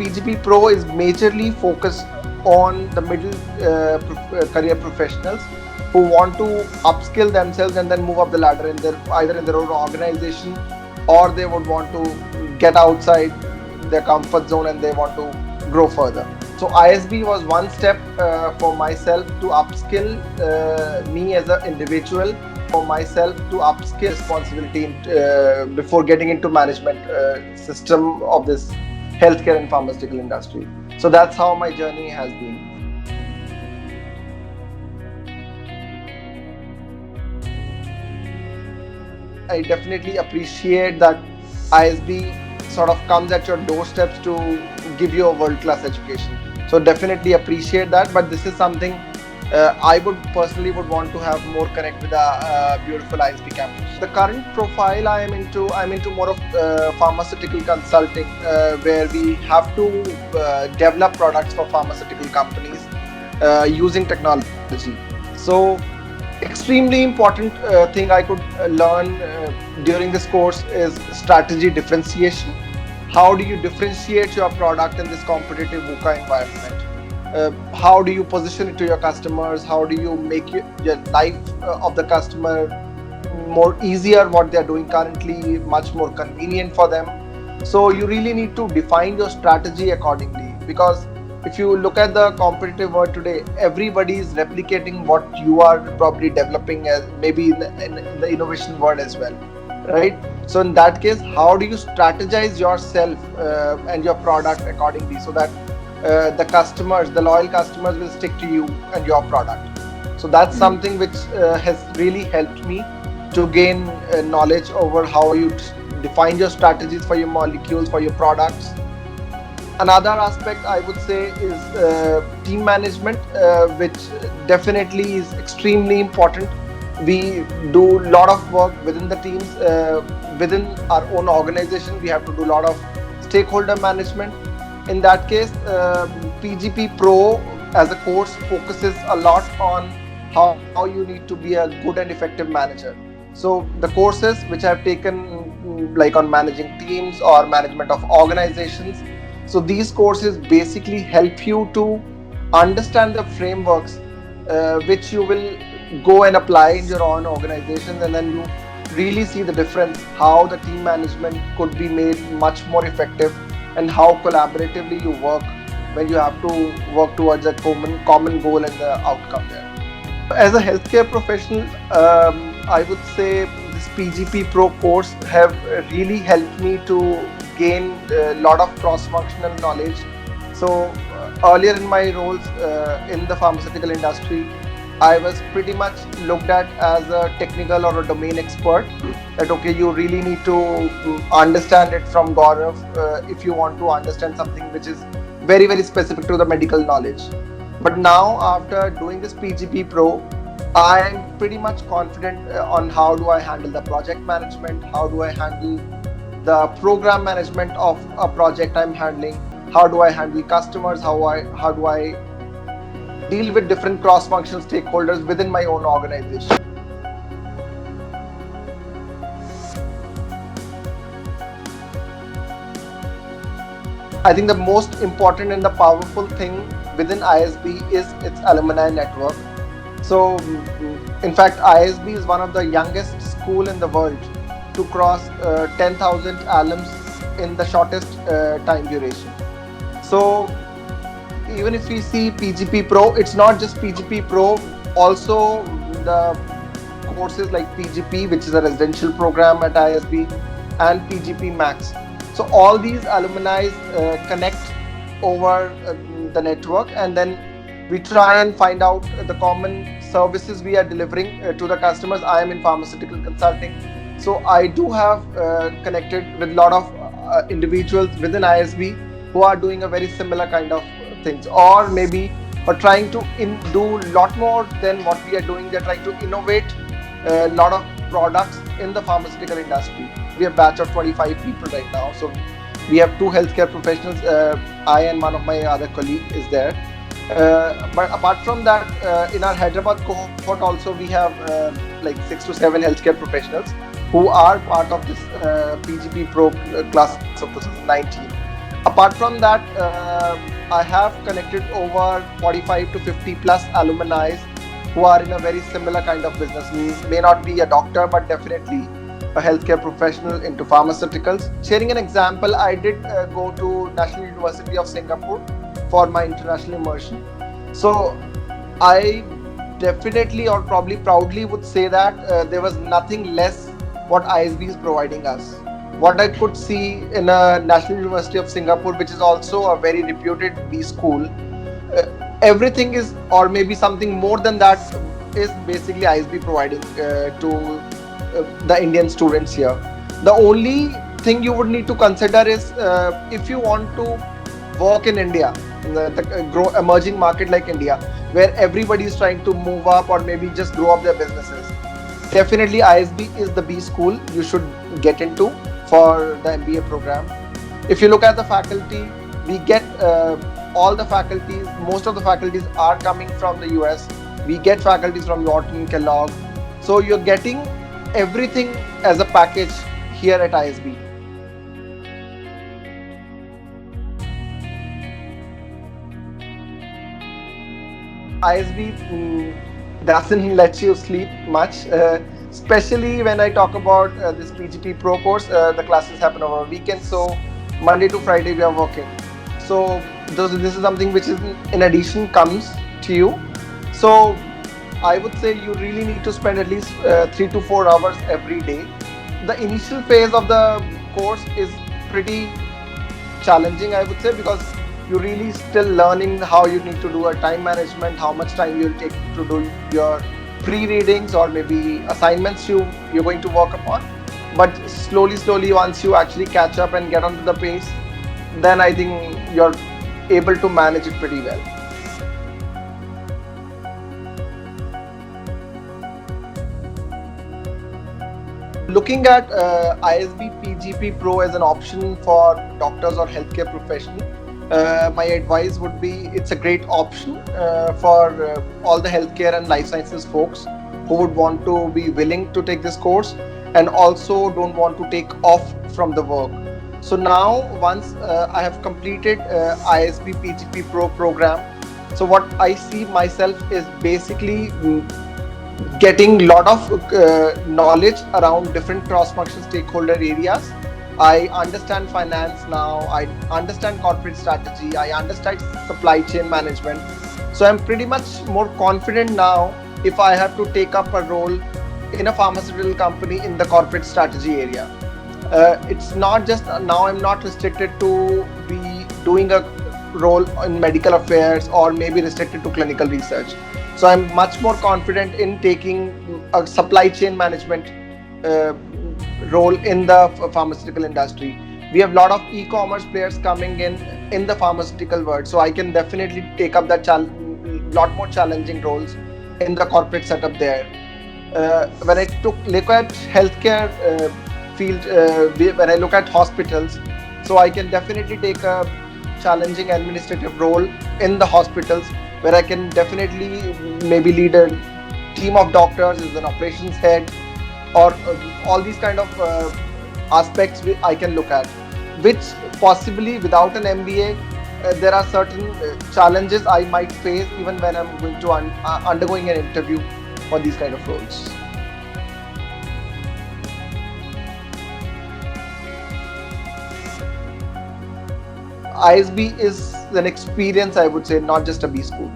PGP Pro is majorly focused on the middle career professionals who want to upskill themselves and then move up the ladder in their either in their own organization, or they would want to get outside their comfort zone and they want to grow further. So ISB was one step for myself to upskill me as an individual, for myself to upskill responsibility before getting into management system of this healthcare and pharmaceutical industry. So that's how my journey has been. I definitely appreciate that ISB sort of comes at your doorsteps to give you a world-class education. So definitely appreciate that. But this is something I would personally want to have more connect with a beautiful ISB campus. The current profile I'm into more of pharmaceutical consulting, where we have to develop products for pharmaceutical companies using technology. So extremely important thing I could learn during this course is strategy differentiation. How do you differentiate your product in this competitive VUCA environment? How do you position it to your customers? How do you make your life of the customer more easier, what they're doing currently, much more convenient for them? So you really need to define your strategy accordingly, because if you look at the competitive world today, everybody is replicating what you are probably developing, as maybe in the innovation world as well, right? So in that case, how do you strategize yourself and your product accordingly, so that the customers, the loyal customers, will stick to you and your product? So that's something which has really helped me to gain knowledge over how you define your strategies for your molecules, for your products. Another aspect I would say is team management, which definitely is extremely important. We do a lot of work within the teams, within our own organization. We have to do a lot of stakeholder management. In that case, PGP Pro as a course focuses a lot on how you need to be a good and effective manager. So the courses which I've taken, like on managing teams or management of organizations, so these courses basically help you to understand the frameworks which you will go and apply in your own organizations, and then you really see the difference, how the team management could be made much more effective, and how collaboratively you work when you have to work towards a common goal and the outcome there. As a healthcare professional, I would say this PGP Pro course have really helped me to gain a lot of cross-functional knowledge. So earlier in my roles in the pharmaceutical industry, I was pretty much looked at as a technical or a domain expert, that okay, you really need to understand it from Gaurav if you want to understand something which is very, very specific to the medical knowledge. But now, after doing this PGP Pro, I am pretty much confident on how do I handle the project management, how do I handle the program management of a project I'm handling, how do I handle customers, how do I deal with different cross-functional stakeholders within my own organization. I think the most important and the powerful thing within ISB is its alumni network. So in fact, ISB is one of the youngest school in the world to cross 10,000 alums in the shortest time duration. So even if we see PGP Pro, it's not just PGP Pro, also the courses like PGP, which is a residential program at ISB, and PGP Max. So all these alumni connect over the network, and then we try and find out the common services we are delivering to the customers. I am in pharmaceutical consulting, so I do have connected with a lot of individuals within ISB who are doing a very similar kind of things, or maybe are trying to do a lot more than what we are doing. They're trying to innovate a lot of products in the pharmaceutical industry. We have a batch of 25 people right now. So we have 2 healthcare professionals. I and one of my other colleague is there. But apart from that, in our Hyderabad cohort also we have like 6 to 7 healthcare professionals who are part of this PGP Pro class of 2019. Apart from that, I have connected over 45 to 50 plus alumni who are in a very similar kind of business. May not be a doctor, but definitely a healthcare professional into pharmaceuticals. Sharing an example, I did go to National University of Singapore for my international immersion. So I definitely or probably proudly would say that there was nothing less what ISB is providing us. What I could see in a National University of Singapore, which is also a very reputed B school, uh, everything is, or maybe something more than that, is basically ISB providing to the Indian students here. The only thing you would need to consider is if you want to work in India, grow emerging market like India, where everybody is trying to move up or maybe just grow up their businesses. Definitely, ISB is the B school you should get into for the MBA program. If you look at the faculty, we get all the faculties, most of the faculties are coming from the US. We get faculties from Norton, Kellogg. So you're getting everything as a package here at ISB. ISB doesn't let you sleep much, especially when I talk about this PGP Pro course. The classes happen over a weekend, so Monday to Friday we are working. So this is something which is in addition comes to you. So I would say you really need to spend at least 3 to 4 hours every day. The initial phase of the course is pretty challenging, I would say, because you're really still learning how you need to do a time management, how much time you'll take to do your pre-readings or maybe assignments you're going to work upon. But slowly, once you actually catch up and get onto the pace, then I think you're able to manage it pretty well. Looking at ISB PGP Pro as an option for doctors or healthcare professional, my advice would be it's a great option for all the healthcare and life sciences folks who would want to be willing to take this course and also don't want to take off from the work. So now, once I have completed ISB PGP Pro program, so what I see myself is basically getting a lot of knowledge around different cross-functional stakeholder areas. I understand finance now, I understand corporate strategy, I understand supply chain management. So I'm pretty much more confident now if I have to take up a role in a pharmaceutical company in the corporate strategy area. It's not just now, I'm not restricted to be doing a role in medical affairs or maybe restricted to clinical research. So I'm much more confident in taking a supply chain management uh, role in the pharmaceutical industry. We have a lot of e-commerce players coming in the pharmaceutical world, so I can definitely take up that lot more challenging roles in the corporate setup there. When I look at healthcare field, when I look at hospitals, so I can definitely take a challenging administrative role in the hospitals where I can definitely maybe lead a team of doctors as an operations head, or all these kind of aspects I can look at, which possibly without an MBA, there are certain challenges I might face even when I'm going to undergoing an interview for these kind of roles. ISB is an experience, I would say, not just a B school.